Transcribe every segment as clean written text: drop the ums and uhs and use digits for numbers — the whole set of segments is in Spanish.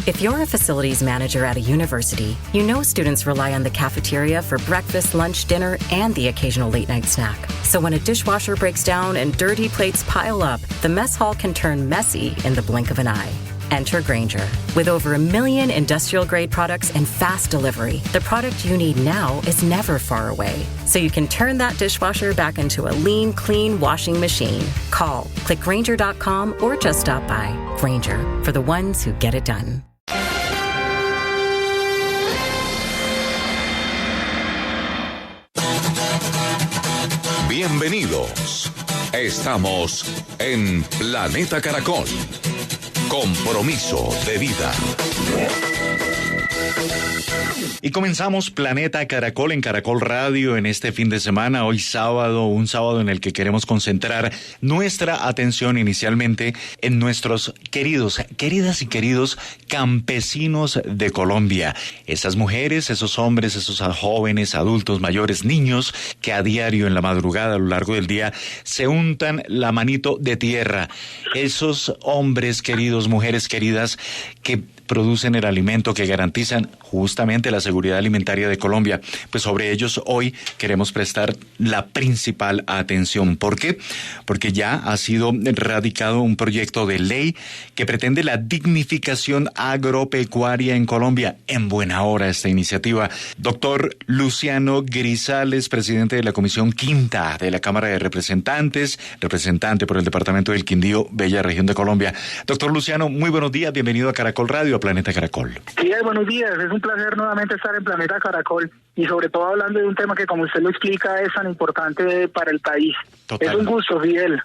If you're a facilities manager at a university, you know students rely on the cafeteria for breakfast, lunch, dinner, and the occasional late-night snack. So when a dishwasher breaks down and dirty plates pile up, the mess hall can turn messy in the blink of an eye. Enter Grainger. With over 1 million industrial-grade products and fast delivery, the product you need now is never far away. So you can turn that dishwasher back into a lean, clean washing machine. Call, click Grainger.com, or just stop by. Grainger, for the ones who get it done. Bienvenidos. Estamos en Planeta Caracol. Compromiso de vida. Y comenzamos Planeta Caracol en Caracol Radio en este fin de semana, hoy sábado, un sábado en el que queremos concentrar nuestra atención inicialmente en nuestros queridas y queridos campesinos de Colombia. Esas mujeres, esos hombres, esos jóvenes, adultos, mayores, niños que a diario en la madrugada a lo largo del día se untan la manito de tierra. Esos hombres queridos, mujeres queridas que producen el alimento, que garantizan justamente la seguridad alimentaria de Colombia. Pues sobre ellos hoy queremos prestar la principal atención. ¿Por qué? Porque ya ha sido radicado un proyecto de ley que pretende la dignificación agropecuaria en Colombia. En buena hora esta iniciativa. Doctor Luciano Grisales, presidente de la Comisión Quinta de la Cámara de Representantes, representante por el Departamento del Quindío, Bella Región de Colombia. Doctor Luciano, muy buenos días, bienvenido a Caracol Radio, a Planeta Caracol. Sí, buenos días, es un placer nuevamente estar en Planeta Caracol y sobre todo hablando de un tema que, como usted lo explica, es tan importante para el país. Total. Es un gusto, Fidel.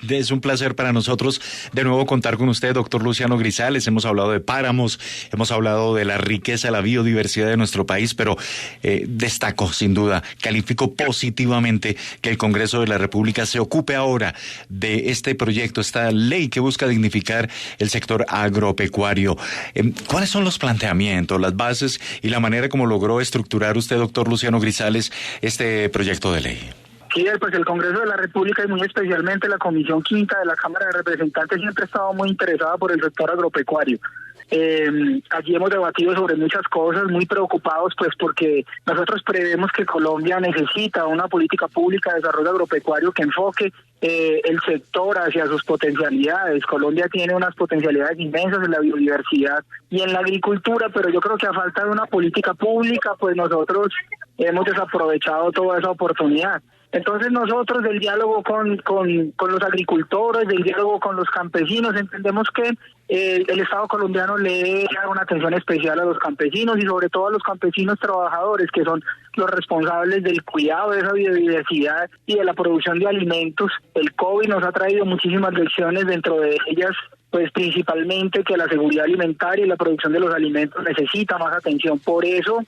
Es un placer para nosotros de nuevo contar con usted, doctor Luciano Grisales. Hemos hablado de páramos, hemos hablado de la riqueza, la biodiversidad de nuestro país, pero destaco, sin duda, califico positivamente que el Congreso de la República se ocupe ahora de este proyecto, esta ley que busca dignificar el sector agropecuario. ¿Cuáles son los planteamientos, las bases y la manera como logró estructurar usted, doctor Luciano Grisales, este proyecto de ley? Sí, pues el Congreso de la República y muy especialmente la Comisión Quinta de la Cámara de Representantes siempre ha estado muy interesada por el sector agropecuario. Allí hemos debatido sobre muchas cosas, muy preocupados pues porque nosotros prevemos que Colombia necesita una política pública de desarrollo agropecuario que enfoque el sector hacia sus potencialidades. Colombia tiene unas potencialidades inmensas en la biodiversidad y en la agricultura, pero yo creo que a falta de una política pública pues nosotros hemos desaprovechado toda esa oportunidad. Entonces nosotros del diálogo con los agricultores, del diálogo con los campesinos, entendemos que el Estado colombiano le debe dar una atención especial a los campesinos y sobre todo a los campesinos trabajadores, que son los responsables del cuidado de esa biodiversidad y de la producción de alimentos. El COVID nos ha traído muchísimas lecciones, dentro de ellas pues principalmente que la seguridad alimentaria y la producción de los alimentos necesita más atención. Por eso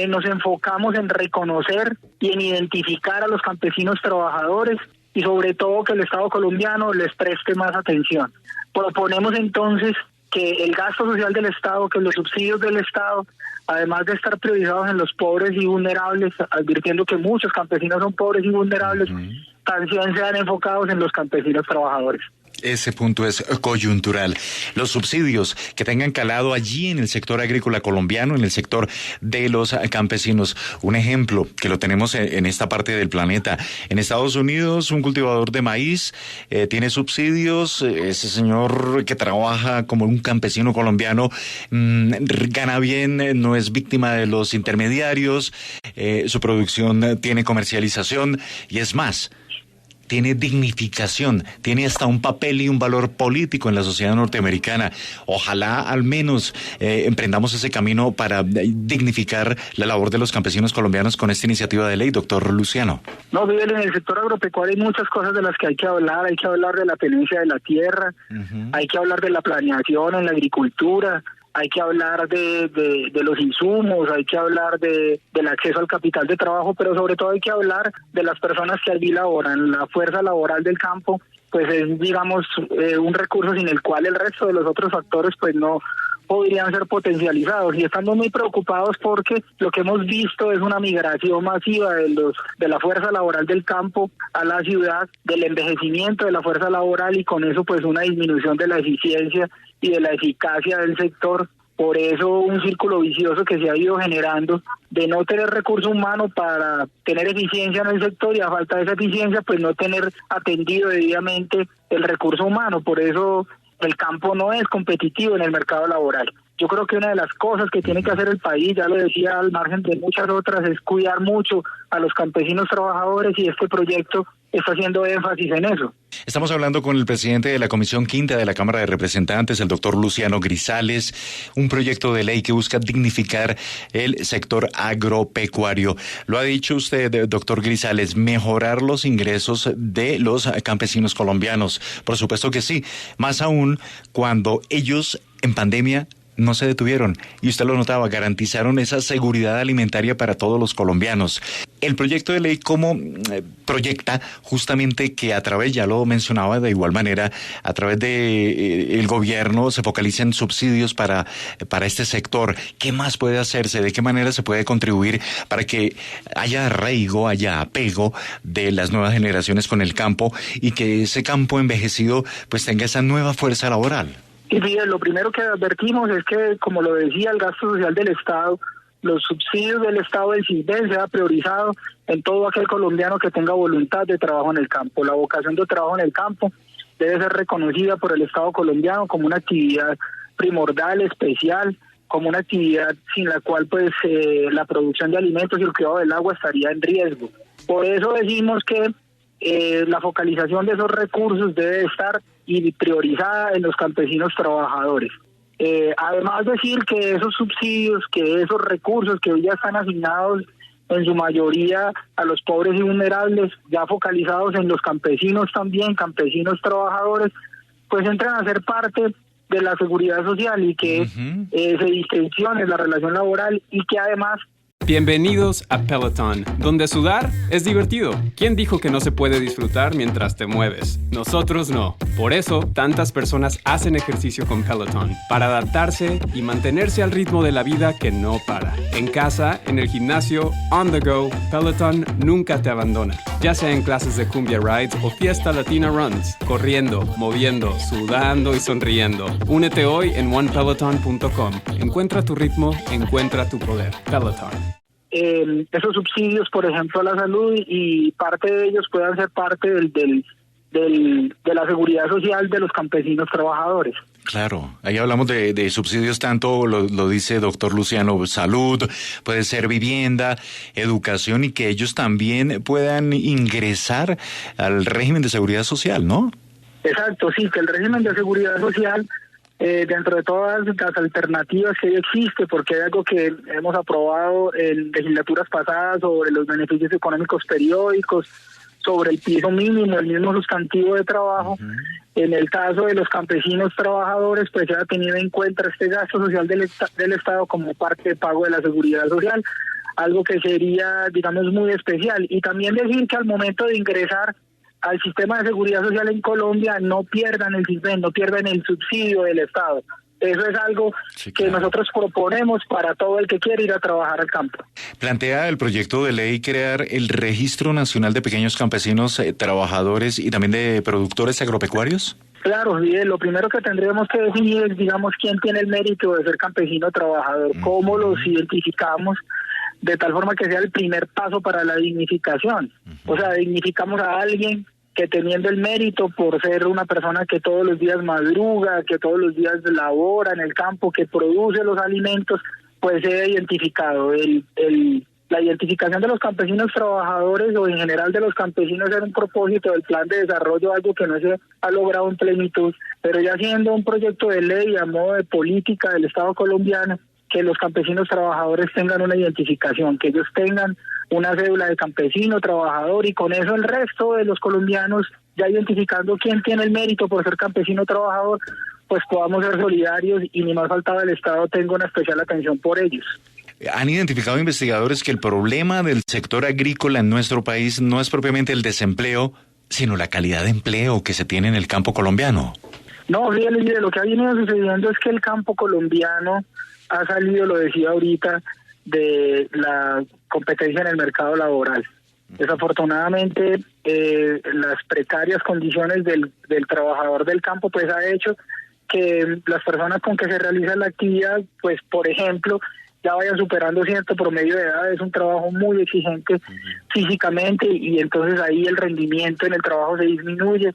nos enfocamos en reconocer y en identificar a los campesinos trabajadores y sobre todo que el Estado colombiano les preste más atención. Proponemos entonces que el gasto social del Estado, que los subsidios del Estado, además de estar priorizados en los pobres y vulnerables, advirtiendo que muchos campesinos son pobres y vulnerables, también sean enfocados en los campesinos trabajadores. Ese punto es coyuntural. Los subsidios que tengan calado allí en el sector agrícola colombiano, en el sector de los campesinos. Un ejemplo que lo tenemos en esta parte del planeta. En Estados Unidos, un cultivador de maíz tiene subsidios. Ese señor que trabaja como un campesino colombiano gana bien, no es víctima de los intermediarios. Su producción tiene comercialización y es más, tiene dignificación, tiene hasta un papel y un valor político en la sociedad norteamericana. Ojalá al menos emprendamos ese camino para dignificar la labor de los campesinos colombianos con esta iniciativa de ley, doctor Luciano. No, Fidel, en el sector agropecuario hay muchas cosas de las que hay que hablar de la tenencia de la tierra, hay que hablar de la planeación en la agricultura, hay que hablar de los insumos, hay que hablar del acceso al capital de trabajo, pero sobre todo hay que hablar de las personas que allí laboran. La fuerza laboral del campo pues es, digamos, un recurso sin el cual el resto de los otros factores pues no podrían ser potencializados, y estamos muy preocupados porque lo que hemos visto es una migración masiva de la fuerza laboral del campo a la ciudad, del envejecimiento de la fuerza laboral, y con eso pues una disminución de la eficiencia y de la eficacia del sector, Por eso un círculo vicioso que se ha ido generando de no tener recurso humano para tener eficiencia en el sector, y a falta de esa eficiencia pues no tener atendido debidamente el recurso humano. Por eso el campo no es competitivo en el mercado laboral. Yo creo que una de las cosas que tiene que hacer el país, ya lo decía al margen de muchas otras, es cuidar mucho a los campesinos trabajadores, y este proyecto está haciendo énfasis en eso. Estamos hablando con el presidente de la Comisión Quinta de la Cámara de Representantes, el doctor Luciano Grisales, un proyecto de ley que busca dignificar el sector agropecuario. Lo ha dicho usted, doctor Grisales, mejorar los ingresos de los campesinos colombianos. Por supuesto que sí, más aún cuando ellos en pandemia no se detuvieron, y usted lo notaba, garantizaron esa seguridad alimentaria para todos los colombianos. El proyecto de ley, ¿cómo proyecta justamente que a través, ya lo mencionaba de igual manera, a través de el gobierno se focalicen subsidios para este sector? ¿Qué más puede hacerse? ¿De qué manera se puede contribuir para que haya arraigo, haya apego de las nuevas generaciones con el campo, y que ese campo envejecido pues tenga esa nueva fuerza laboral? Y bien, lo primero que advertimos es que, como lo decía, el gasto social del Estado, los subsidios del Estado del CISBEN sea priorizado en todo aquel colombiano que tenga voluntad de trabajo en el campo. La vocación de trabajo en el campo debe ser reconocida por el Estado colombiano como una actividad primordial, especial, como una actividad sin la cual pues la producción de alimentos y el cuidado del agua estaría en riesgo. Por eso decimos que la focalización de esos recursos debe estar y priorizada en los campesinos trabajadores. Además, decir que esos subsidios, que esos recursos que hoy ya están asignados en su mayoría a los pobres y vulnerables, ya focalizados en los campesinos también, campesinos trabajadores, pues entran a ser parte de la seguridad social, y que se distensione la relación laboral, y que además... Bienvenidos a Peloton, donde sudar es divertido. ¿Quién dijo que no se puede disfrutar mientras te mueves? Nosotros no. Por eso, tantas personas hacen ejercicio con Peloton, para adaptarse y mantenerse al ritmo de la vida que no para. En casa, en el gimnasio, on the go, Peloton nunca te abandona. Ya sea en clases de cumbia rides o fiesta latina runs, corriendo, moviendo, sudando y sonriendo. Únete hoy en onepeloton.com. Encuentra tu ritmo, encuentra tu poder. Peloton. Esos subsidios, por ejemplo, a la salud, y parte de ellos puedan ser parte de la seguridad social de los campesinos trabajadores. Claro, ahí hablamos de subsidios, tanto lo dice doctor Luciano, salud, puede ser vivienda, educación, y que ellos también puedan ingresar al régimen de seguridad social, ¿no? Exacto, sí, que el régimen de seguridad social, dentro de todas las alternativas que existe, porque hay algo que hemos aprobado en legislaturas pasadas sobre los beneficios económicos periódicos, sobre el piso mínimo, el mismo sustantivo de trabajo. En el caso de los campesinos trabajadores, pues se ha tenido en cuenta este gasto social del Estado como parte de pago de la seguridad social, algo que sería, digamos, muy especial. Y también decir que al momento de ingresar al sistema de seguridad social en Colombia, no pierdan el CISBEN, no pierdan el subsidio del Estado. Eso es algo que nosotros proponemos para todo el que quiere ir a trabajar al campo. Plantea el proyecto de ley crear el Registro Nacional de Pequeños Campesinos, Trabajadores y también de Productores Agropecuarios. Claro, bien, lo primero que tendríamos que definir es, digamos, quién tiene el mérito de ser campesino trabajador, cómo los identificamos, de tal forma que sea el primer paso para la dignificación. O sea, dignificamos a alguien que, teniendo el mérito por ser una persona que todos los días madruga, que todos los días labora en el campo, que produce los alimentos, pues sea identificado. La identificación de los campesinos trabajadores, o en general de los campesinos, era un propósito del plan de desarrollo, algo que no se ha logrado en plenitud, pero ya siendo un proyecto de ley a modo de política del Estado colombiano, que los campesinos trabajadores tengan una identificación, que ellos tengan una cédula de campesino trabajador, y con eso el resto de los colombianos, ya identificando quién tiene el mérito por ser campesino trabajador, pues podamos ser solidarios, y ni más faltaba el Estado tenga una especial atención por ellos. Han identificado investigadores que el problema del sector agrícola en nuestro país no es propiamente el desempleo, sino la calidad de empleo que se tiene en el campo colombiano. No, bien, lo que ha venido sucediendo es que el campo colombiano ha salido, lo decía ahorita, de la competencia en el mercado laboral. Desafortunadamente, las precarias condiciones del trabajador del campo pues ha hecho que las personas con que se realiza la actividad, pues por ejemplo, ya vayan superando cierto promedio de edad. Es un trabajo muy exigente físicamente y entonces ahí el rendimiento en el trabajo se disminuye,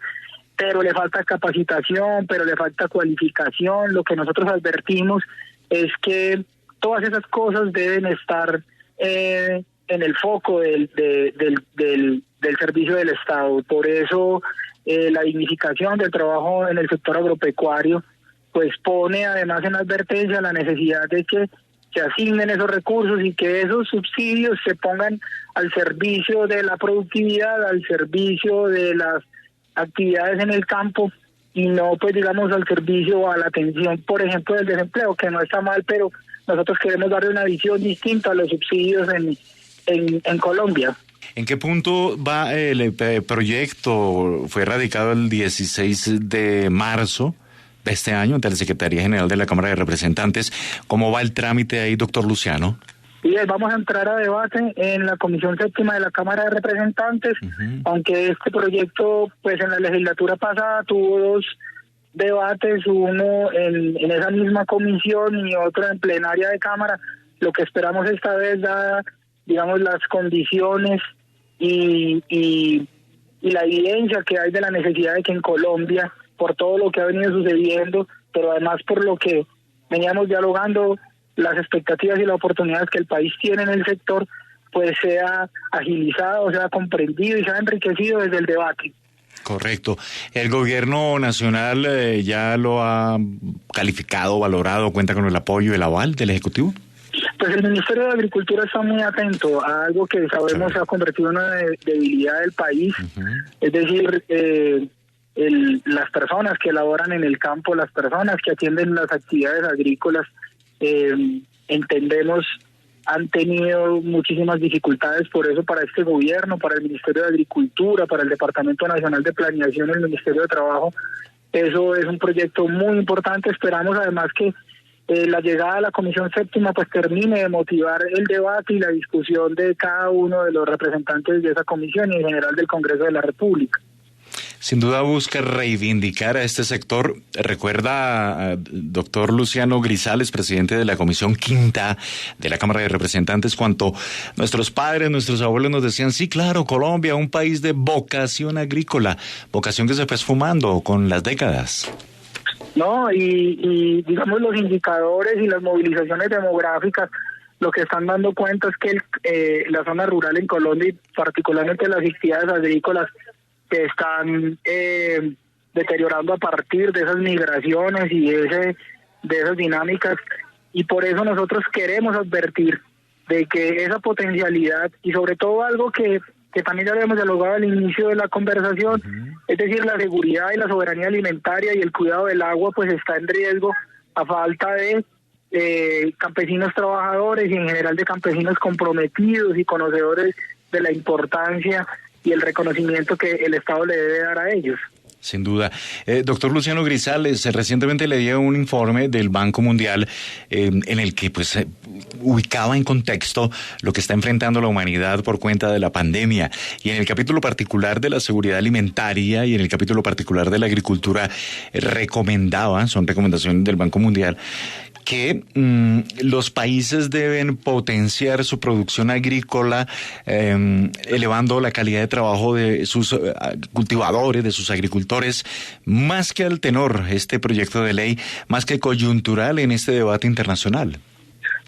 pero le falta capacitación, pero le falta cualificación. Lo que nosotros advertimos es que todas esas cosas deben estar en el foco del servicio del Estado. Por eso la dignificación del trabajo en el sector agropecuario pues pone además en advertencia la necesidad de que se asignen esos recursos y que esos subsidios se pongan al servicio de la productividad, al servicio de las actividades en el campo y no pues digamos al servicio o a la atención, por ejemplo, del desempleo, que no está mal, pero nosotros queremos darle una visión distinta a los subsidios en Colombia. ¿En qué punto va el proyecto? Fue radicado el 16 de marzo de este año ante la Secretaría General de la Cámara de Representantes. ¿Cómo va el trámite ahí, doctor Luciano? Y vamos a entrar a debate en la Comisión Séptima de la Cámara de Representantes, aunque este proyecto, pues en la legislatura pasada tuvo 2 debates, uno en esa misma comisión y otro en plenaria de Cámara. Lo que esperamos esta vez, dadas, digamos, las condiciones y la evidencia que hay de la necesidad de que en Colombia, por todo lo que ha venido sucediendo, pero además por lo que veníamos dialogando, las expectativas y las oportunidades que el país tiene en el sector, pues sea agilizado, sea comprendido y sea enriquecido desde el debate. Correcto. ¿El gobierno nacional ya lo ha calificado, valorado, cuenta con el apoyo y el aval del Ejecutivo? Pues el Ministerio de Agricultura está muy atento a algo que sabemos se ha convertido en una debilidad del país, es decir, las personas que laboran en el campo, las personas que atienden las actividades agrícolas, entendemos han tenido muchísimas dificultades. Por eso para este gobierno, para el Ministerio de Agricultura, para el Departamento Nacional de Planeación, el Ministerio de Trabajo, eso es un proyecto muy importante. Esperamos además que la llegada a la Comisión Séptima pues termine de motivar el debate y la discusión de cada uno de los representantes de esa comisión y en general del Congreso de la República. Sin duda busca reivindicar a este sector. Recuerda, doctor Luciano Grisales, presidente de la Comisión Quinta de la Cámara de Representantes, cuando nuestros padres, nuestros abuelos nos decían, sí, claro, Colombia, un país de vocación agrícola, vocación que se fue esfumando con las décadas. No, y digamos los indicadores y las movilizaciones demográficas lo que están dando cuenta es que la zona rural en Colombia y particularmente las actividades agrícolas se están deteriorando a partir de esas migraciones y de esas dinámicas, y por eso nosotros queremos advertir de que esa potencialidad y sobre todo algo que también ya habíamos dialogado al inicio de la conversación, es decir, la seguridad y la soberanía alimentaria y el cuidado del agua pues está en riesgo a falta de campesinos trabajadores y en general de campesinos comprometidos y conocedores de la importancia y el reconocimiento que el Estado le debe dar a ellos. Sin duda. Doctor Luciano Grisales, recientemente leía un informe del Banco Mundial en el que pues ubicaba en contexto lo que está enfrentando la humanidad por cuenta de la pandemia, y en el capítulo particular de la seguridad alimentaria y en el capítulo particular de la agricultura son recomendaciones del Banco Mundial, que los países deben potenciar su producción agrícola, elevando la calidad de trabajo de sus cultivadores, de sus agricultores, más que al tenor este proyecto de ley, más que coyuntural en este debate internacional.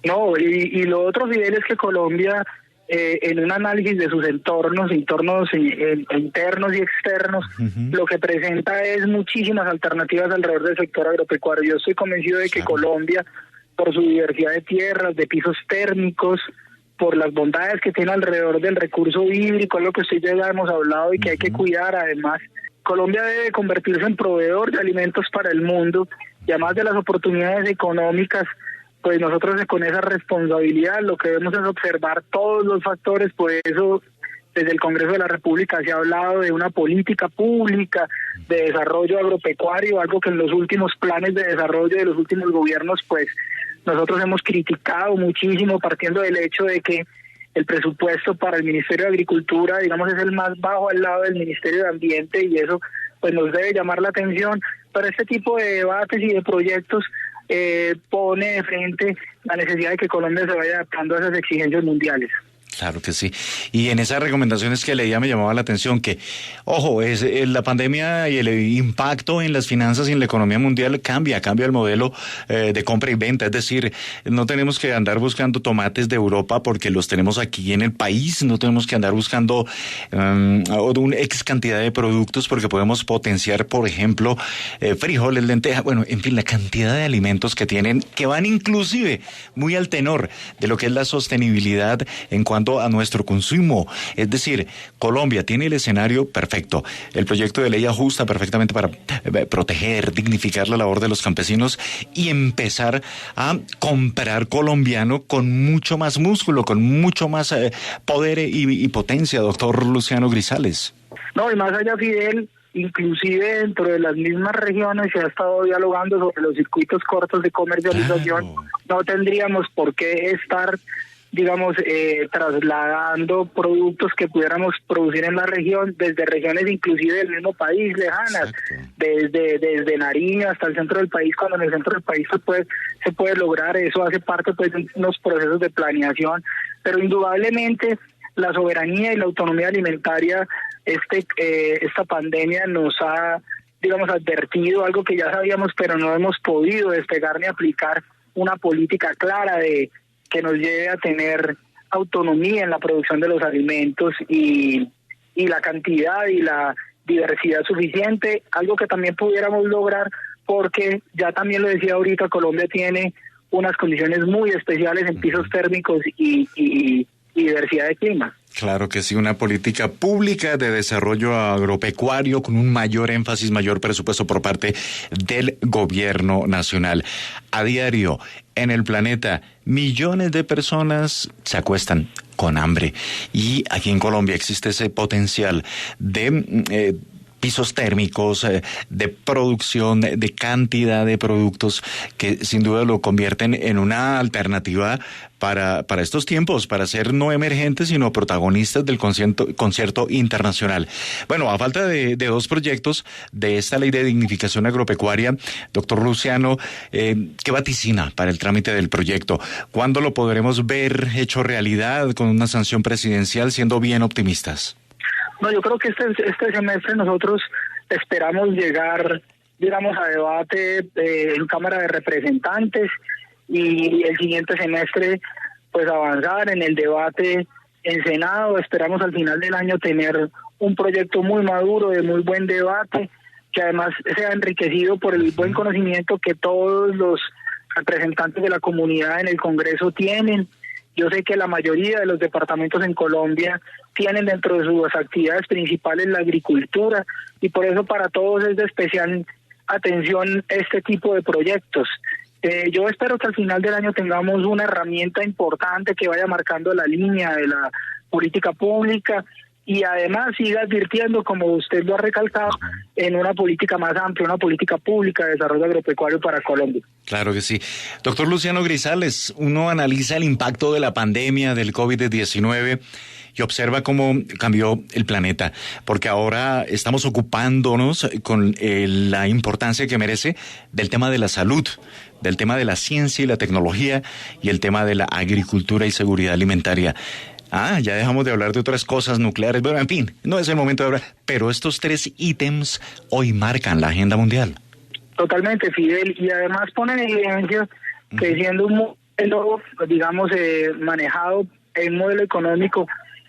No, y lo otro, Fidel, es que Colombia, en un análisis de sus entornos internos y externos, lo que presenta es muchísimas alternativas alrededor del sector agropecuario. Yo estoy convencido de que Colombia, por su diversidad de tierras, de pisos térmicos, por las bondades que tiene alrededor del recurso hídrico, es lo que usted ya hemos hablado y que hay que cuidar. Además, Colombia debe convertirse en proveedor de alimentos para el mundo, y además de las oportunidades económicas, pues nosotros con esa responsabilidad lo que debemos es observar todos los factores. Por eso desde el Congreso de la República se ha hablado de una política pública de desarrollo agropecuario, algo que en los últimos planes de desarrollo de los últimos gobiernos pues nosotros hemos criticado muchísimo, partiendo del hecho de que el presupuesto para el Ministerio de Agricultura, digamos, es el más bajo al lado del Ministerio de Ambiente, y eso pues nos debe llamar la atención, pero este tipo de debates y de proyectos pone de frente la necesidad de que Colombia se vaya adaptando a esas exigencias mundiales. Claro que sí. Y en esas recomendaciones que leía me llamaba la atención que, ojo, la pandemia y el impacto en las finanzas y en la economía mundial cambia el modelo de compra y venta. Es decir, no tenemos que andar buscando tomates de Europa porque los tenemos aquí en el país. No tenemos que andar buscando una X cantidad de productos porque podemos potenciar, por ejemplo, frijoles, lentejas, bueno, en fin, la cantidad de alimentos que tienen, que van inclusive muy al tenor de lo que es la sostenibilidad en cuanto a nuestro consumo. Es decir, Colombia tiene el escenario perfecto. El proyecto de ley ajusta perfectamente para proteger, dignificar la labor de los campesinos y empezar a comprar colombiano con mucho más músculo, con mucho más poder y potencia, doctor Luciano Grisales. No, y más allá, Fidel, inclusive dentro de las mismas regiones se ha estado dialogando sobre los circuitos cortos de comercialización. Claro. No tendríamos por qué estar, digamos, trasladando productos que pudiéramos producir en la región, desde regiones inclusive del mismo país, lejanas, desde Nariño hasta el centro del país, cuando en el centro del país se puede lograr. Eso hace parte pues de unos procesos de planeación, pero indudablemente la soberanía y la autonomía alimentaria, esta pandemia nos ha, digamos, advertido algo que ya sabíamos, pero no hemos podido despegar ni aplicar una política clara que nos lleve a tener autonomía en la producción de los alimentos y la cantidad y la diversidad suficiente, algo que también pudiéramos lograr porque ya también lo decía ahorita, Colombia tiene unas condiciones muy especiales en pisos térmicos y diversidad de clima. Claro que sí, una política pública de desarrollo agropecuario con un mayor énfasis, mayor presupuesto por parte del gobierno nacional. A diario, en el planeta, millones de personas se acuestan con hambre y aquí en Colombia existe ese potencial de pisos térmicos, de producción, de cantidad de productos que sin duda lo convierten en una alternativa para estos tiempos, para ser no emergentes, sino protagonistas del concierto internacional. Bueno, a falta de dos proyectos de esta ley de dignificación agropecuaria, doctor Luciano, ¿qué vaticina para el trámite del proyecto? ¿Cuándo lo podremos ver hecho realidad con una sanción presidencial, siendo bien optimistas? No, yo creo que este semestre nosotros esperamos llegar, digamos, a debate en Cámara de Representantes y el siguiente semestre pues avanzar en el debate en Senado. Esperamos al final del año tener un proyecto muy maduro, de muy buen debate, que además sea enriquecido por el buen conocimiento que todos los representantes de la comunidad en el Congreso tienen. Yo sé que la mayoría de los departamentos en Colombia tienen dentro de sus actividades principales la agricultura y por eso para todos es de especial atención este tipo de proyectos. Yo espero que al final del año tengamos una herramienta importante que vaya marcando la línea de la política pública y además siga advirtiendo, como usted lo ha recalcado, en una política más amplia, una política pública de desarrollo agropecuario para Colombia. Claro que sí. Doctor Luciano Grisales, uno analiza el impacto de la pandemia del COVID-19 y observa cómo cambió el planeta, porque ahora estamos ocupándonos con la importancia que merece del tema de la salud, del tema de la ciencia y la tecnología y el tema de la agricultura y seguridad alimentaria. Ya dejamos de hablar de otras cosas nucleares, pero en fin, no es el momento de hablar, pero estos tres ítems hoy marcan la agenda mundial. Totalmente, Fidel, y además ponen en evidencia que siendo un modelo, digamos, manejado en un modelo económico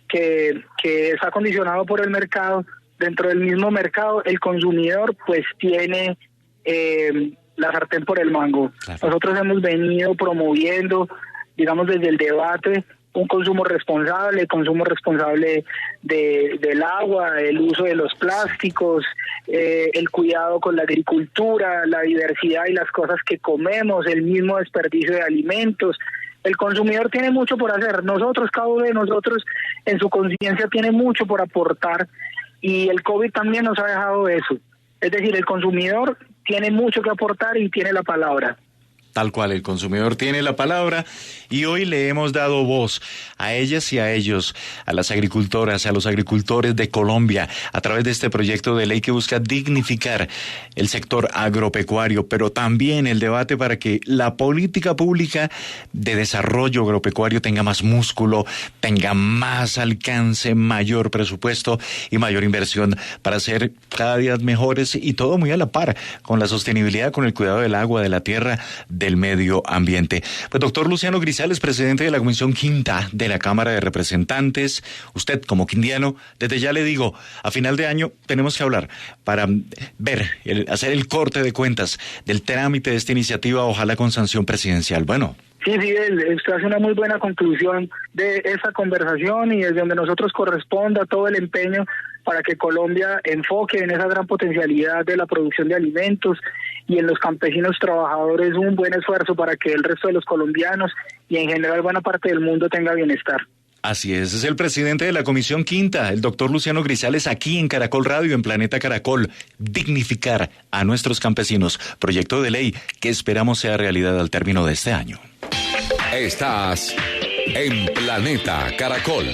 que está condicionado por el mercado, dentro del mismo mercado el consumidor pues tiene la sartén por el mango. Claro. Nosotros hemos venido promoviendo, digamos, desde el debate un consumo responsable del agua, el uso de los plásticos, el cuidado con la agricultura, la diversidad y las cosas que comemos, el mismo desperdicio de alimentos. El consumidor tiene mucho por hacer. Nosotros, cada uno de nosotros, en su conciencia tiene mucho por aportar y el COVID también nos ha dejado eso. Es decir, el consumidor tiene mucho que aportar y tiene la palabra. Tal cual, el consumidor tiene la palabra y hoy le hemos dado voz a ellas y a ellos, a las agricultoras, a los agricultores de Colombia, a través de este proyecto de ley que busca dignificar el sector agropecuario, pero también el debate para que la política pública de desarrollo agropecuario tenga más músculo, tenga más alcance, mayor presupuesto y mayor inversión para ser cada día mejores y todo muy a la par con la sostenibilidad, con el cuidado del agua, de la tierra, del medio ambiente. Pues doctor Luciano Grisales, presidente de la Comisión Quinta de la Cámara de Representantes, usted como quindiano, desde ya le digo, a final de año tenemos que hablar para ver, hacer el corte de cuentas del trámite de esta iniciativa, ojalá con sanción presidencial. Bueno. Sí, usted hace una muy buena conclusión de esa conversación y desde donde nosotros corresponda todo el empeño para que Colombia enfoque en esa gran potencialidad de la producción de alimentos y en los campesinos trabajadores un buen esfuerzo para que el resto de los colombianos y en general buena parte del mundo tenga bienestar. Así es el presidente de la Comisión Quinta, el doctor Luciano Grisales, aquí en Caracol Radio, en Planeta Caracol. Dignificar a nuestros campesinos. Proyecto de ley que esperamos sea realidad al término de este año. Estás en Planeta Caracol.